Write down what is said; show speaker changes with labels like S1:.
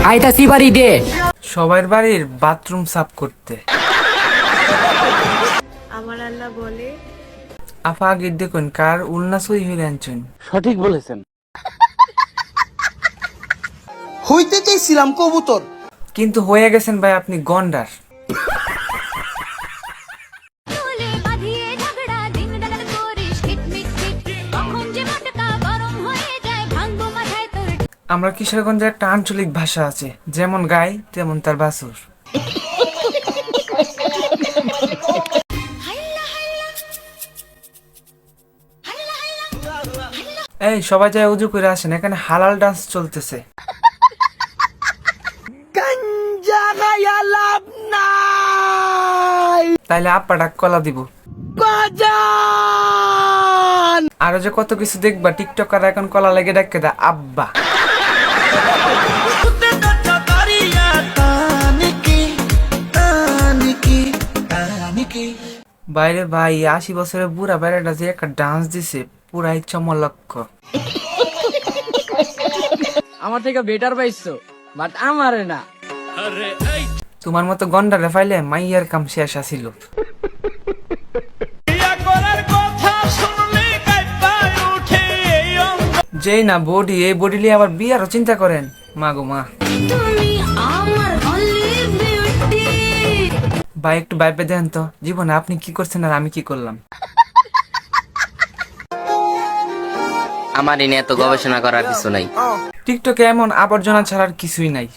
S1: আইতাছি বাড়ি দে।
S2: সবার বাড়ির বাথরুম সাফ করতে।
S3: আমার আল্লাহ বলে,
S2: আপা আগে দেখুন কার উলনা সই হয়ে আনছেন।
S4: সঠিক বলেছেন।
S5: হইতে চাইছিলাম কবুতর,
S2: কিন্তু হয়ে গেছেন ভাই আপনি গন্ডার। আমরা কিশোরগঞ্জের একটা আঞ্চলিক ভাষা আছে, যেমন গাই তেমন তার বাছুর। এই সবাই যায় উজু করে আসেন, এখানে হালাল ডান্স চলতেছে।
S5: গাঞ্জা খাইয়া লাভ নাই
S2: তাইলে আপ্পাটা কলা দিব।
S5: বাজান।
S2: আরো যে কত কিছু দেখবা, টিকটক আর এখন কলা লেগে ডাকে দা আব্বা। বাইরে ভাই 80 বছরের বুড়া বাইরেটা যে একটা ডান্স দিছে, পুরাই চমলক্ষ।
S1: আমার থেকে বেটার পাইছো, বাট আমারে না।
S2: তোমার মতো গন্ডারে ফাইলে মাইয়ার কাম শেষ আসিল। যেই না বডি, এই বডি নিয়ে আবার বিয়ারও চিন্তা করেন। মা গো মা। ভাই একটু বাইপে দেন তো, জীবনে আপনি কি করছেন আর আমি কি করলাম।
S6: আমার এনে এত গবেষণা করার কিছু নাই।
S2: টিকটকে এমন আবর্জনা ছাড়ার কিছুই নাই।